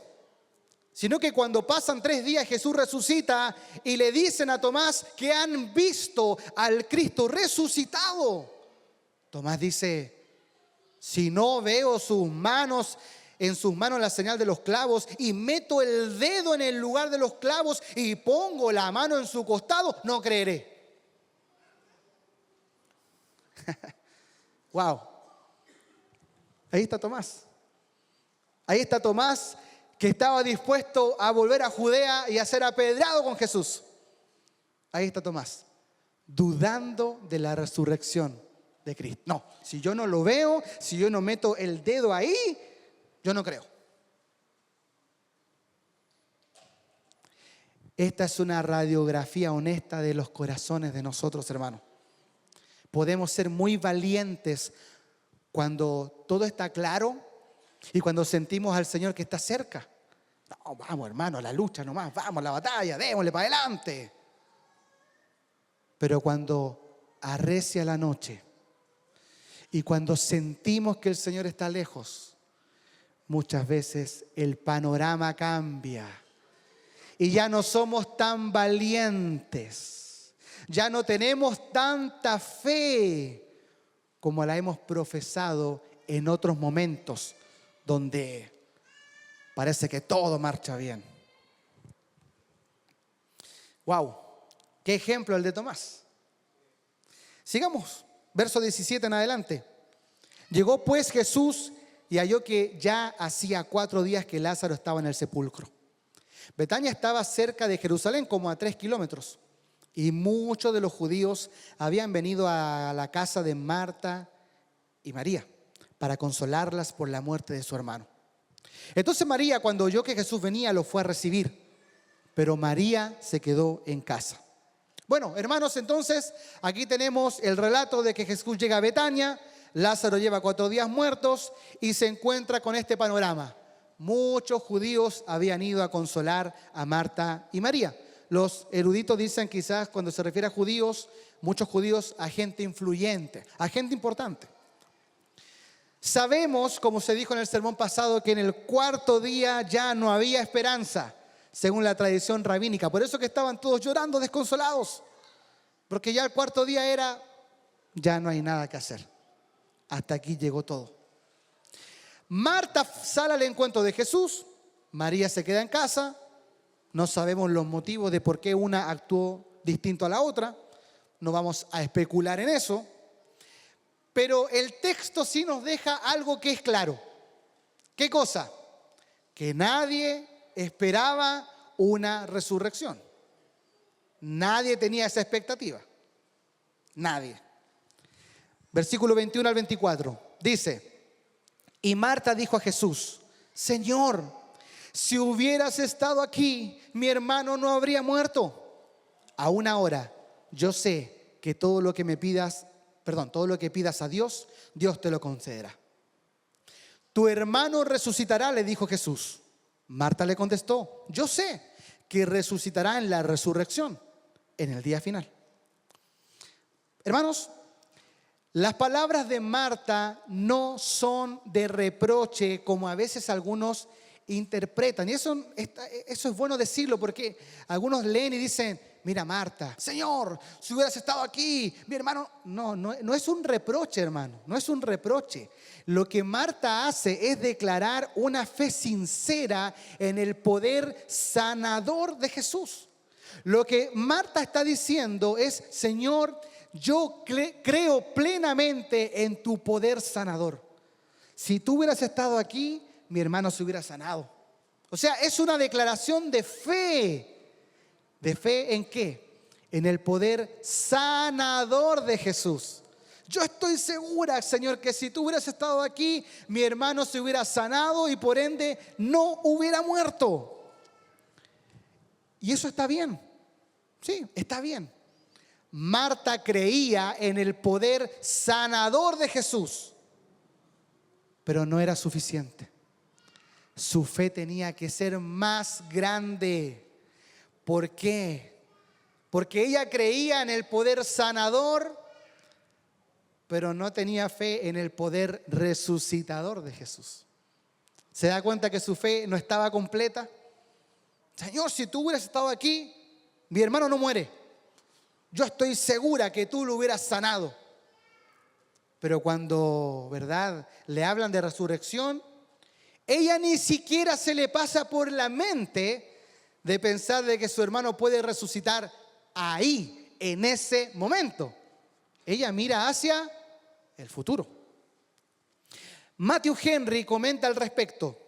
sino que cuando pasan 3 días Jesús resucita y le dicen a Tomás que han visto al Cristo resucitado. Tomás dice: si no veo en sus manos la señal de los clavos y meto el dedo en el lugar de los clavos y pongo la mano en su costado, no creeré. Wow. Ahí está Tomás. Ahí está Tomás, que estaba dispuesto a volver a Judea y a ser apedreado con Jesús. Ahí está Tomás, dudando de la resurrección de Cristo. No, si yo no lo veo, si yo no meto el dedo ahí, yo no creo. Esta es una radiografía honesta de los corazones de nosotros, hermanos. Podemos ser muy valientes cuando todo está claro y cuando sentimos al Señor que está cerca. No, vamos, hermano, a la lucha nomás, vamos a la batalla, démosle para adelante. Pero cuando arrecia la noche y cuando sentimos que el Señor está lejos, muchas veces el panorama cambia y ya no somos tan valientes, ya no tenemos tanta fe como la hemos profesado en otros momentos donde parece que todo marcha bien. Wow, qué ejemplo el de Tomás. Sigamos, verso 17 en adelante. Llegó pues Jesús y halló que ya hacía 4 días que Lázaro estaba en el sepulcro. Betania estaba cerca de Jerusalén, como a 3 kilómetros. Y muchos de los judíos habían venido a la casa de Marta y María para consolarlas por la muerte de su hermano. Entonces María, cuando oyó que Jesús venía, lo fue a recibir, pero María se quedó en casa. Bueno, hermanos, entonces aquí tenemos el relato de que Jesús llega a Betania, Lázaro lleva 4 días muertos y se encuentra con este panorama. Muchos judíos habían ido a consolar a Marta y María. Los eruditos dicen, quizás cuando se refiere a judíos, muchos judíos a gente influyente, a gente importante. Sabemos, como se dijo en el sermón pasado, que en el 4.º día ya no había esperanza, según la tradición rabínica. Por eso que estaban todos llorando, desconsolados, porque ya el 4.º día era, ya no hay nada que hacer. Hasta aquí llegó todo. Marta sale al encuentro de Jesús, María se queda en casa. No sabemos los motivos de por qué una actuó distinto a la otra. No vamos a especular en eso. Pero el texto sí nos deja algo que es claro. ¿Qué cosa? Que nadie esperaba una resurrección. Nadie tenía esa expectativa. Nadie. Versículo 21 al 24. Dice, y Marta dijo a Jesús, Señor, si hubieras estado aquí, mi hermano no habría muerto. Aún ahora, yo sé que todo lo que pidas a Dios, Dios te lo concederá. Tu hermano resucitará, le dijo Jesús. Marta le contestó, yo sé que resucitará en la resurrección, en el día final. Hermanos, las palabras de Marta no son de reproche como a veces algunos interpretan. Y eso es bueno decirlo, porque algunos leen y dicen, mira Marta, Señor, si hubieras estado aquí, mi hermano. No es un reproche, hermano, no es un reproche. Lo que Marta hace es declarar una fe sincera en el poder sanador de Jesús. Lo que Marta está diciendo es, Señor, yo creo plenamente en tu poder sanador. Si tú hubieras estado aquí, mi hermano se hubiera sanado. O sea, es una declaración de fe. ¿De fe en qué? En el poder sanador de Jesús. Yo estoy segura, Señor, que si tú hubieras estado aquí, mi hermano se hubiera sanado y por ende no hubiera muerto. Y eso está bien. Sí, está bien. Marta creía en el poder sanador de Jesús, pero no era suficiente. Su fe tenía que ser más grande. ¿Por qué? Porque ella creía en el poder sanador, pero no tenía fe en el poder resucitador de Jesús. ¿Se da cuenta que su fe no estaba completa? Señor, si tú hubieras estado aquí, mi hermano no muere. Yo estoy segura que tú lo hubieras sanado. Pero cuando, ¿verdad?, le hablan de resurrección, ella ni siquiera se le pasa por la mente de pensar de que su hermano puede resucitar ahí, en ese momento. Ella mira hacia el futuro. Matthew Henry comenta al respecto.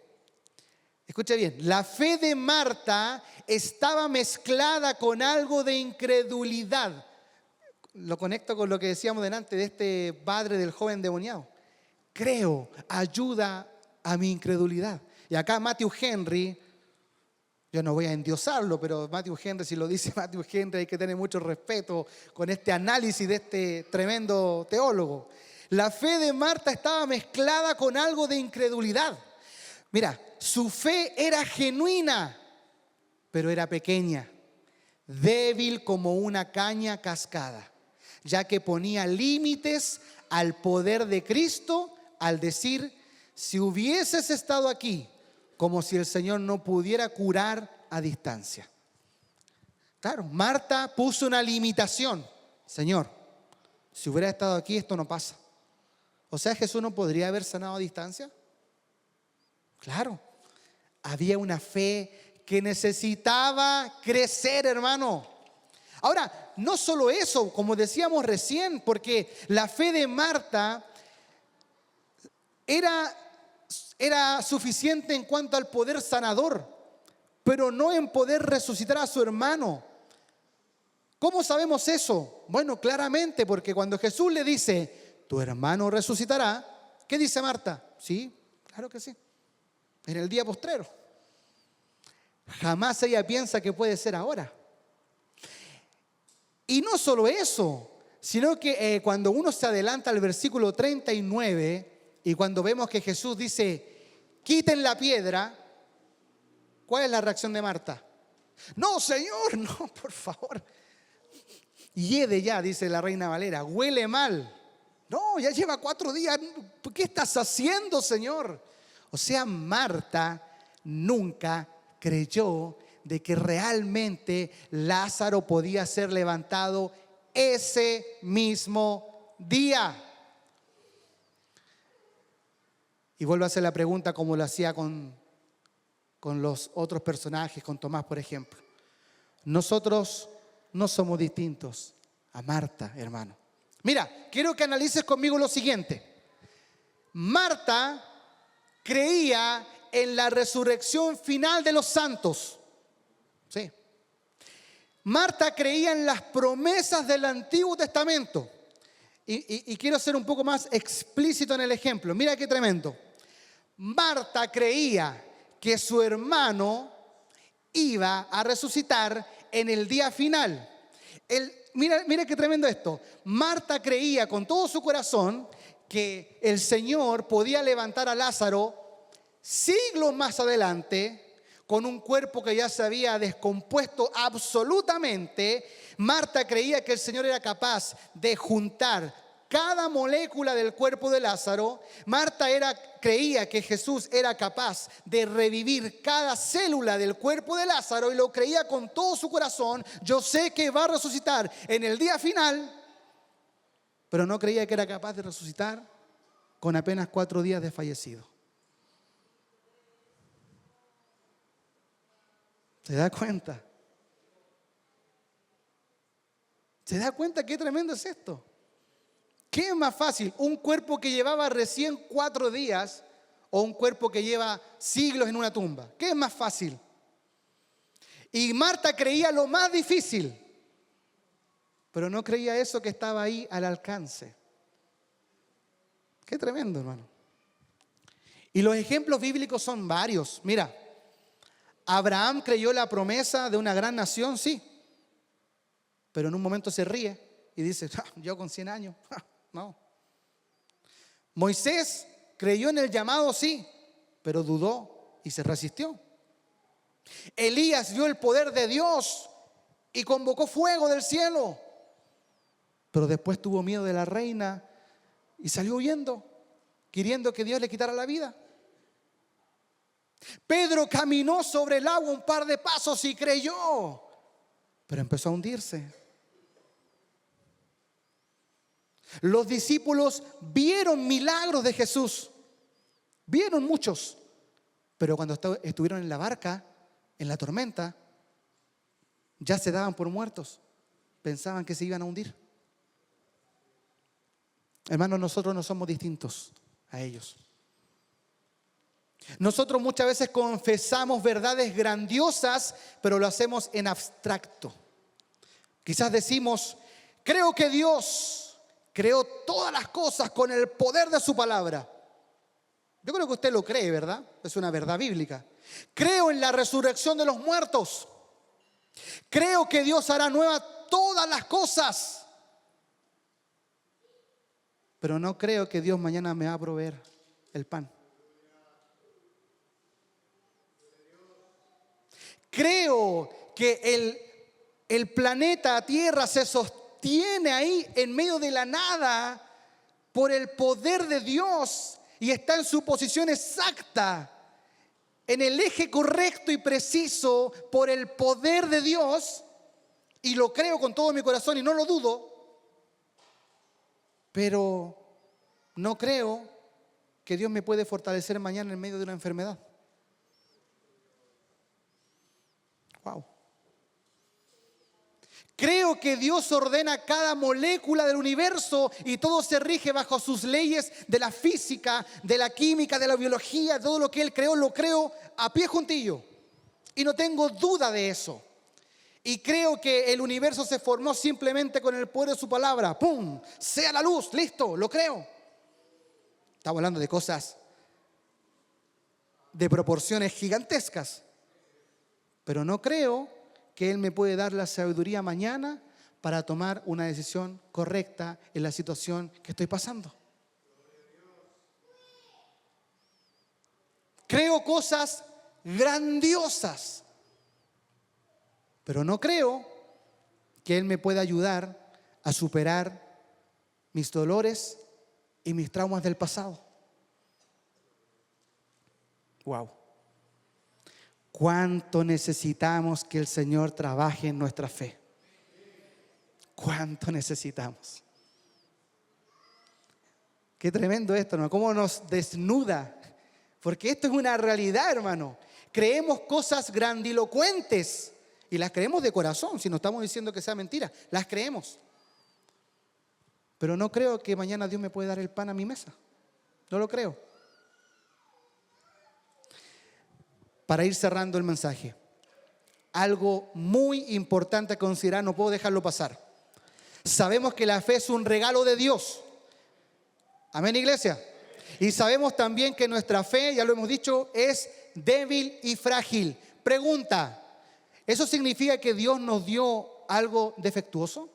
Escucha bien, la fe de Marta estaba mezclada con algo de incredulidad. Lo conecto con lo que decíamos delante de este padre del joven endemoniado. Creo, ayuda a mi incredulidad. Y acá Matthew Henry, yo no voy a endiosarlo, pero Matthew Henry, si lo dice Matthew Henry, hay que tener mucho respeto con este análisis de este tremendo teólogo. La fe de Marta estaba mezclada con algo de incredulidad. Mira, su fe era genuina, pero era pequeña, débil como una caña cascada, ya que ponía límites al poder de Cristo al decir, si hubieses estado aquí, como si el Señor no pudiera curar a distancia. Claro, Marta puso una limitación. Señor, si hubiera estado aquí, esto no pasa. O sea, ¿Jesús no podría haber sanado a distancia? Claro, había una fe que necesitaba crecer, hermano. Ahora, no solo eso, como decíamos recién, porque la fe de Marta era suficiente en cuanto al poder sanador, pero no en poder resucitar a su hermano. ¿Cómo sabemos eso? Bueno, claramente, porque cuando Jesús le dice, tu hermano resucitará, ¿qué dice Marta? Sí, claro que sí. En el día postrero. Jamás ella piensa que puede ser ahora. Y no solo eso, sino que cuando uno se adelanta al versículo 39 y cuando vemos que Jesús dice, quiten la piedra, ¿cuál es la reacción de Marta? No, Señor, no, por favor. Hiede ya, dice la Reina Valera, huele mal. No, ya lleva 4 días. ¿Qué estás haciendo, Señor? O sea, Marta nunca creyó de que realmente Lázaro podía ser levantado ese mismo día. Y vuelvo a hacer la pregunta como lo hacía con los otros personajes, con Tomás, por ejemplo. Nosotros no somos distintos a Marta, hermano. Mira, quiero que analices conmigo lo siguiente. Marta creía en la resurrección final de los santos. Sí. Marta creía en las promesas del Antiguo Testamento. Y quiero ser un poco más explícito en el ejemplo. Mira qué tremendo. Marta creía que su hermano iba a resucitar en el día final. Mira qué tremendo esto. Marta creía con todo su corazón que el Señor podía levantar a Lázaro siglos más adelante, con un cuerpo que ya se había descompuesto absolutamente. Marta creía que el Señor era capaz de juntar cada molécula del cuerpo de Lázaro. Marta creía que Jesús era capaz de revivir cada célula del cuerpo de Lázaro y lo creía con todo su corazón. Yo sé que va a resucitar en el día final, pero no creía que era capaz de resucitar con apenas 4 días de fallecido. ¿Se da cuenta? ¿Se da cuenta qué tremendo es esto? ¿Qué es más fácil? ¿Un cuerpo que llevaba recién 4 días o un cuerpo que lleva siglos en una tumba? ¿Qué es más fácil? Y Marta creía lo más difícil, pero no creía eso que estaba ahí al alcance. Qué tremendo, hermano. Y los ejemplos bíblicos son varios. Mira, Abraham creyó la promesa de una gran nación, sí, pero en un momento se ríe y dice, yo con 100 años, no. Moisés creyó en el llamado, sí, pero dudó y se resistió. Elías vio el poder de Dios y convocó fuego del cielo, pero después tuvo miedo de la reina y salió huyendo, queriendo que Dios le quitara la vida. Pedro caminó sobre el agua un par de pasos y creyó, pero empezó a hundirse. Los discípulos vieron milagros de Jesús, vieron muchos, pero cuando estuvieron en la barca, en la tormenta, ya se daban por muertos, pensaban que se iban a hundir. Hermanos, nosotros no somos distintos a ellos. Nosotros muchas veces confesamos verdades grandiosas, pero lo hacemos en abstracto. Quizás decimos, creo que Dios creó todas las cosas con el poder de su palabra. Yo creo que usted lo cree, ¿verdad? Es una verdad bíblica. Creo en la resurrección de los muertos. Creo que Dios hará nuevas todas las cosas. Pero no creo que Dios mañana me va a proveer el pan. Creo que el planeta Tierra se sostiene ahí en medio de la nada por el poder de Dios y está en su posición exacta, en el eje correcto y preciso por el poder de Dios, y lo creo con todo mi corazón y no lo dudo, pero no creo que Dios me puede fortalecer mañana en medio de una enfermedad. Wow. Creo que Dios ordena cada molécula del universo y todo se rige bajo sus leyes de la física, de la química, de la biología. Todo lo que Él creó, lo creo a pie juntillo. Y no tengo duda de eso. Y creo que el universo se formó simplemente con el poder de su palabra. ¡Pum! Sea la luz, listo, lo creo. Estamos hablando de cosas de proporciones gigantescas. Pero no creo que Él me puede dar la sabiduría mañana para tomar una decisión correcta en la situación que estoy pasando. Creo cosas grandiosas, pero no creo que Él me pueda ayudar a superar mis dolores y mis traumas del pasado. Wow. ¿Cuánto necesitamos que el Señor trabaje en nuestra fe? ¿Cuánto necesitamos? Qué tremendo esto, ¿no? Cómo nos desnuda. Porque esto es una realidad, hermano. Creemos cosas grandilocuentes y las creemos de corazón. Si no estamos diciendo que sea mentira, las creemos. Pero no creo que mañana Dios me pueda dar el pan a mi mesa. No lo creo. Para ir cerrando el mensaje, algo muy importante a considerar, no puedo dejarlo pasar. Sabemos que la fe es un regalo de Dios. Amén, iglesia. Y sabemos también que nuestra fe, ya lo hemos dicho, es débil y frágil. Pregunta, ¿eso significa que Dios nos dio algo defectuoso?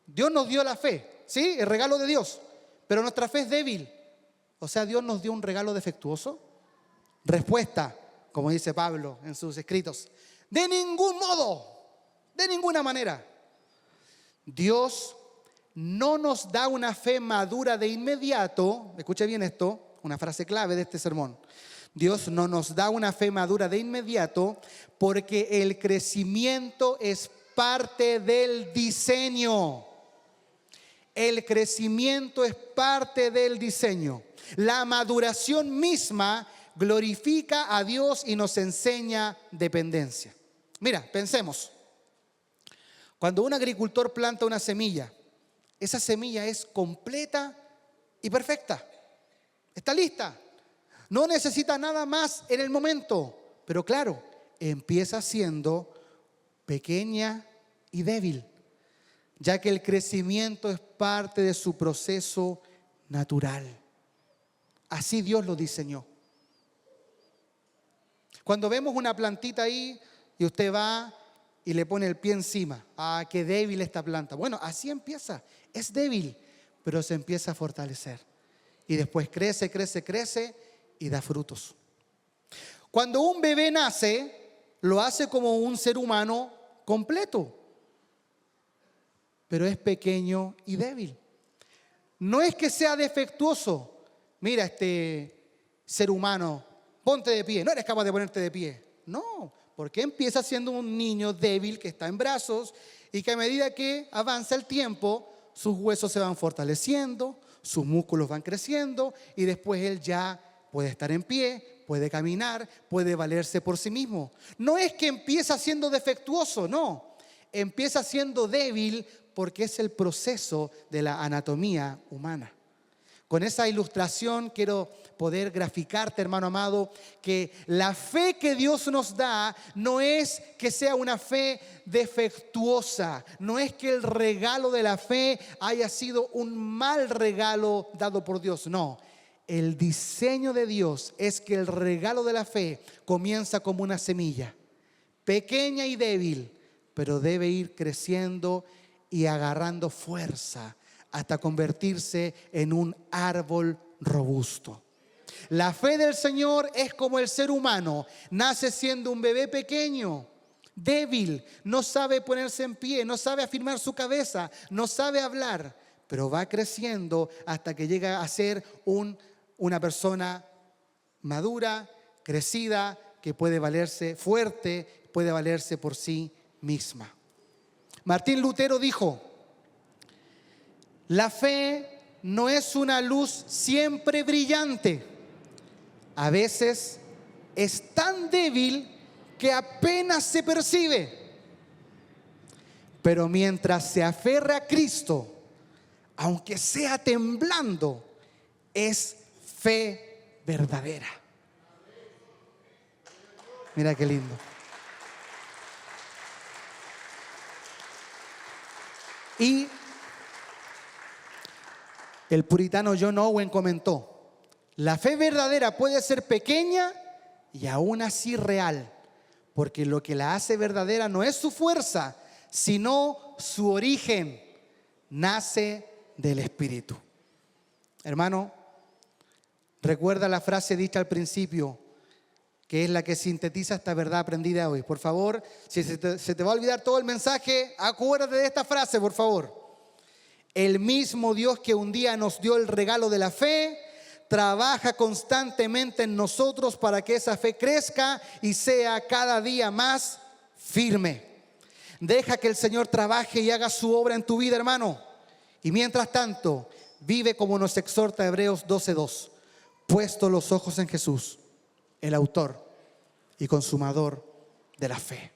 Dios nos dio la fe, ¿sí? El regalo de Dios. Pero nuestra fe es débil. O sea, ¿Dios nos dio un regalo defectuoso? Respuesta, como dice Pablo en sus escritos: de ningún modo, de ninguna manera. Dios no nos da una fe madura de inmediato. Escuche bien esto, una frase clave de este sermón. Dios no nos da una fe madura de inmediato porque el crecimiento es parte del diseño. El crecimiento es parte del diseño. La maduración misma glorifica a Dios y nos enseña dependencia. Mira, pensemos. Cuando un agricultor planta una semilla, esa semilla es completa y perfecta. Está lista. No necesita nada más en el momento. Pero claro, empieza siendo pequeña y débil, ya que el crecimiento es parte de su proceso natural. Así Dios lo diseñó. Cuando vemos una plantita ahí y usted va y le pone el pie encima, ¡ah, qué débil esta planta! Bueno, así empieza, es débil, pero se empieza a fortalecer. Y después crece, crece, crece y da frutos. Cuando un bebé nace, lo hace como un ser humano completo, pero es pequeño y débil. No es que sea defectuoso. Mira, este ser humano, ponte de pie. No eres capaz de ponerte de pie. No, porque empieza siendo un niño débil que está en brazos y que a medida que avanza el tiempo, sus huesos se van fortaleciendo, sus músculos van creciendo y después él ya puede estar en pie, puede caminar, puede valerse por sí mismo. No es que empieza siendo defectuoso, no. Empieza siendo débil porque es el proceso de la anatomía humana. Con esa ilustración quiero poder graficarte, hermano amado, que la fe que Dios nos da no es que sea una fe defectuosa, no es que el regalo de la fe haya sido un mal regalo dado por Dios, no. El diseño de Dios es que el regalo de la fe comienza como una semilla, pequeña y débil, pero debe ir creciendo y agarrando fuerza hasta convertirse en un árbol robusto. La fe del Señor es como el ser humano, nace siendo un bebé pequeño, débil, no sabe ponerse en pie, no sabe afirmar su cabeza, no sabe hablar, pero va creciendo hasta que llega a ser una persona madura, crecida, que puede valerse fuerte, puede valerse por sí misma. Martín Lutero dijo: la fe no es una luz siempre brillante. A veces es tan débil que apenas se percibe. Pero mientras se aferra a Cristo, aunque sea temblando, es fe verdadera. Mira qué lindo. Y el puritano John Owen comentó: la fe verdadera puede ser pequeña y aún así real, porque lo que la hace verdadera no es su fuerza, sino su origen. Nace del Espíritu. Hermano, recuerda la frase dicha al principio, que es la que sintetiza esta verdad aprendida hoy. Por favor, si se te va a olvidar todo el mensaje, acuérdate de esta frase, por favor. El mismo Dios que un día nos dio el regalo de la fe, trabaja constantemente en nosotros para que esa fe crezca y sea cada día más firme. Deja que el Señor trabaje y haga su obra en tu vida, hermano. Y mientras tanto, vive como nos exhorta Hebreos 12:2. Puesto los ojos en Jesús, el autor y consumador de la fe.